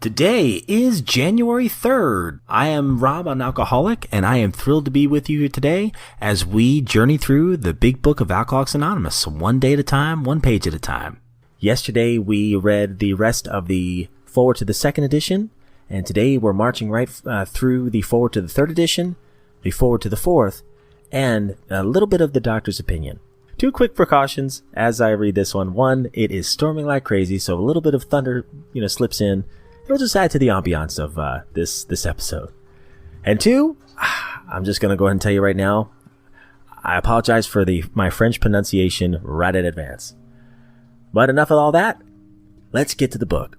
Today is January 3rd. I am Rob, an alcoholic, and I am thrilled to be with you today as we journey through the big book of Alcoholics Anonymous, one day at a time, one page at a time. Yesterday, we read the rest of the forward to the second edition, and today we're marching right through the forward to the third edition, the forward to the fourth, and a little bit of the doctor's opinion. Two quick precautions as I read this one. One, it is storming like crazy, so a little bit of thunder, slips in. It'll just add to the ambiance of this episode. And two, I'm just going to go ahead and tell you right now, I apologize for my French pronunciation right in advance. But enough of all that. Let's get to the book.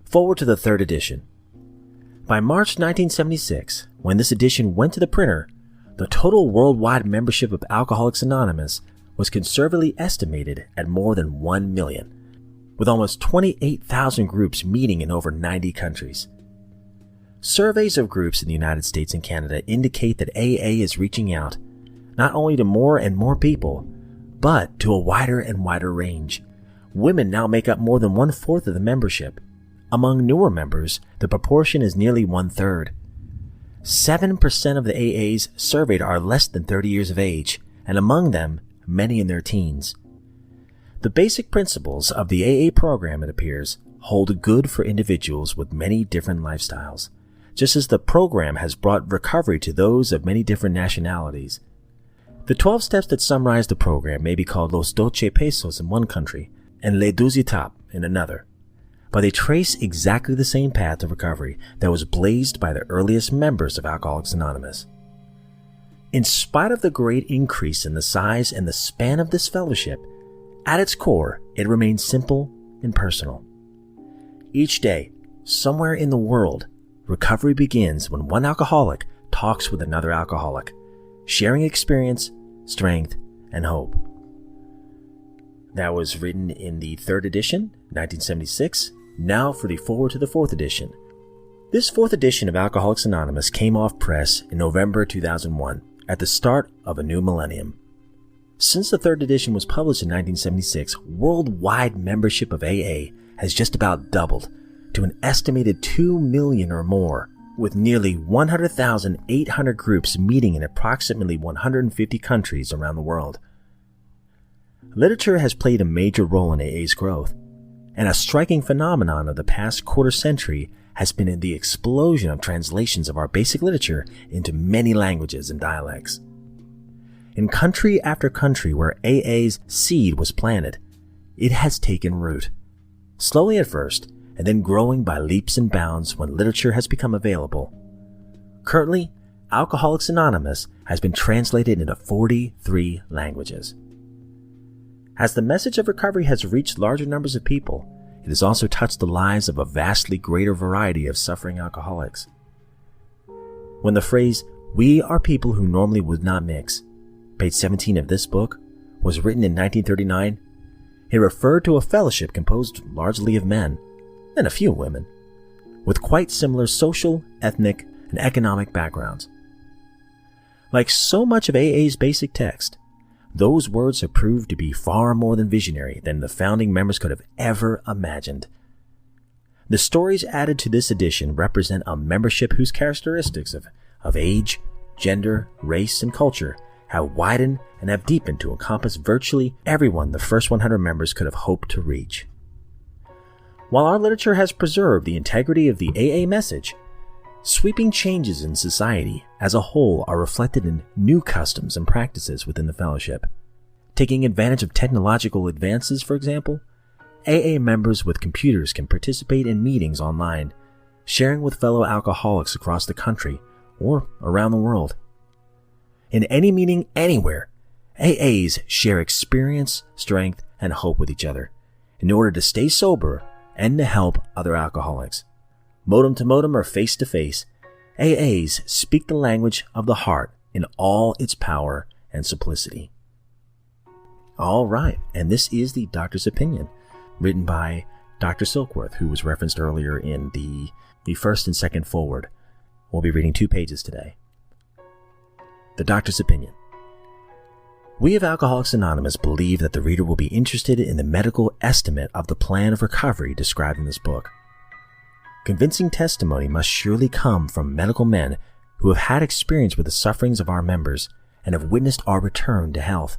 Forward to the third edition. By March 1976, when this edition went to the printer, the total worldwide membership of Alcoholics Anonymous was conservatively estimated at more than 1 million. With almost 28,000 groups meeting in over 90 countries. Surveys of groups in the United States and Canada indicate that AA is reaching out, not only to more and more people, but to a wider and wider range. Women now make up more than 1/4 of the membership. Among newer members, the proportion is nearly 1/3. 7% of the AAs surveyed are less than 30 years of age, and among them, many in their teens. The basic principles of the AA program, it appears, hold good for individuals with many different lifestyles, just as the program has brought recovery to those of many different nationalities. The 12 steps that summarize the program may be called Los 12 Pasos in one country and Les 12 Étapes in another, but they trace exactly the same path of recovery that was blazed by the earliest members of Alcoholics Anonymous. In spite of the great increase in the size and the span of this fellowship, at its core, it remains simple and personal. Each day, somewhere in the world, recovery begins when one alcoholic talks with another alcoholic, sharing experience, strength, and hope. That was written in the third edition, 1976. Now for the forward to the fourth edition. This fourth edition of Alcoholics Anonymous came off press in November 2001, at the start of a new millennium. Since the third edition was published in 1976, worldwide membership of AA has just about doubled to an estimated 2 million or more, with nearly 100,800 groups meeting in approximately 150 countries around the world. Literature has played a major role in AA's growth, and a striking phenomenon of the past quarter century has been in the explosion of translations of our basic literature into many languages and dialects. In country after country where AA's seed was planted, it has taken root. Slowly at first, and then growing by leaps and bounds when literature has become available. Currently, Alcoholics Anonymous has been translated into 43 languages. As the message of recovery has reached larger numbers of people, it has also touched the lives of a vastly greater variety of suffering alcoholics. When the phrase, "we are people who normally would not mix," page 17 of this book, was written in 1939, it referred to a fellowship composed largely of men, and a few women, with quite similar social, ethnic, and economic backgrounds. Like so much of AA's basic text, those words have proved to be far more than visionary than the founding members could have ever imagined. The stories added to this edition represent a membership whose characteristics of age, gender, race, and culture have widened and have deepened to encompass virtually everyone the first 100 members could have hoped to reach. While our literature has preserved the integrity of the AA message, sweeping changes in society as a whole are reflected in new customs and practices within the fellowship. Taking advantage of technological advances, for example, AA members with computers can participate in meetings online, sharing with fellow alcoholics across the country or around the world. In any meeting anywhere, AAs share experience, strength, and hope with each other in order to stay sober and to help other alcoholics. Modem to modem or face to face, AAs speak the language of the heart in all its power and simplicity. All right, and this is the Doctor's Opinion, written by Dr. Silkworth, who was referenced earlier in the first and second forward. We'll be reading 2 pages today. The Doctor's Opinion. We of Alcoholics Anonymous believe that the reader will be interested in the medical estimate of the plan of recovery described in this book. Convincing testimony must surely come from medical men who have had experience with the sufferings of our members and have witnessed our return to health.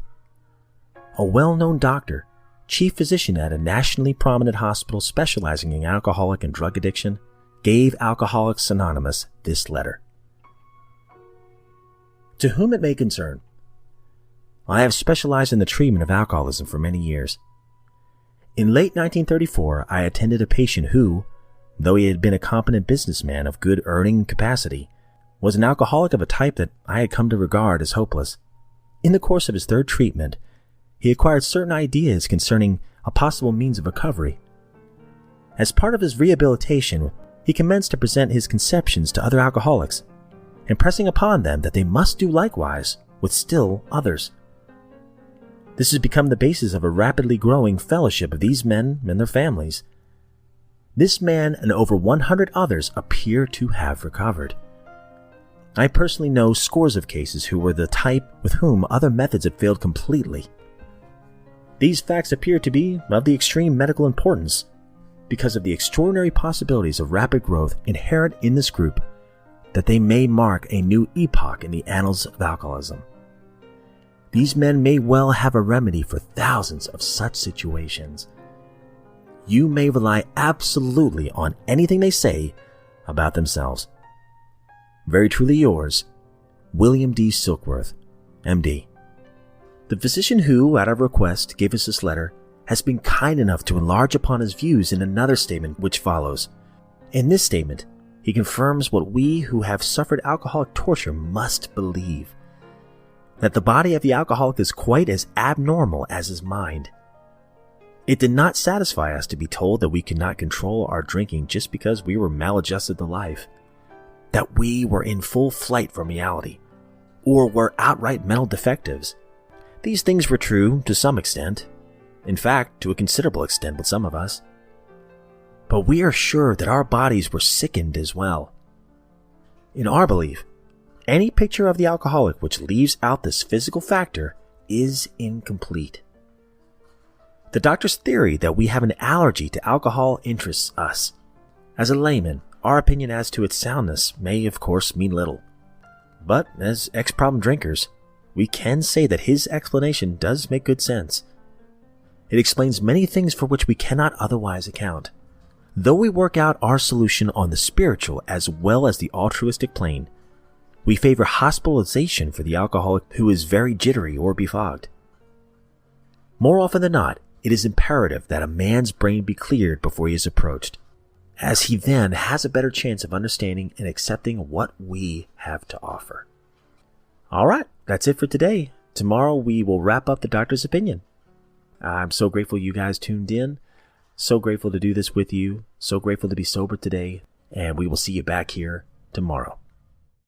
A well-known doctor, chief physician at a nationally prominent hospital specializing in alcoholic and drug addiction, gave Alcoholics Anonymous this letter. To whom it may concern, I have specialized in the treatment of alcoholism for many years. In late 1934, I attended a patient who, though he had been a competent businessman of good earning capacity, was an alcoholic of a type that I had come to regard as hopeless. In the course of his third treatment, he acquired certain ideas concerning a possible means of recovery. As part of his rehabilitation, he commenced to present his conceptions to other alcoholics, impressing upon them that they must do likewise with still others. This has become the basis of a rapidly growing fellowship of these men and their families. This man and over 100 others appear to have recovered. I personally know scores of cases who were the type with whom other methods had failed completely. These facts appear to be of the extreme medical importance because of the extraordinary possibilities of rapid growth inherent in this group, that they may mark a new epoch in the annals of alcoholism. These men may well have a remedy for thousands of such situations. You may rely absolutely on anything they say about themselves. Very truly yours, William D. Silkworth, M.D. The physician who, at our request, gave us this letter has been kind enough to enlarge upon his views in another statement which follows. In this statement, he confirms what we who have suffered alcoholic torture must believe, that the body of the alcoholic is quite as abnormal as his mind. It did not satisfy us to be told that we could not control our drinking just because we were maladjusted to life, that we were in full flight from reality, or were outright mental defectives. These things were true to some extent, in fact, to a considerable extent with some of us. But we are sure that our bodies were sickened as well. In our belief, any picture of the alcoholic which leaves out this physical factor is incomplete. The doctor's theory that we have an allergy to alcohol interests us. As a layman, our opinion as to its soundness may, of course, mean little. But as ex-problem drinkers, we can say that his explanation does make good sense. It explains many things for which we cannot otherwise account. Though we work out our solution on the spiritual as well as the altruistic plane, we favor hospitalization for the alcoholic who is very jittery or befogged. More often than not, it is imperative that a man's brain be cleared before he is approached, as he then has a better chance of understanding and accepting what we have to offer. All right, that's it for today. Tomorrow we will wrap up the doctor's opinion. I'm so grateful you guys tuned in. So grateful to do this with you. So grateful to be sober today. And we will see you back here tomorrow.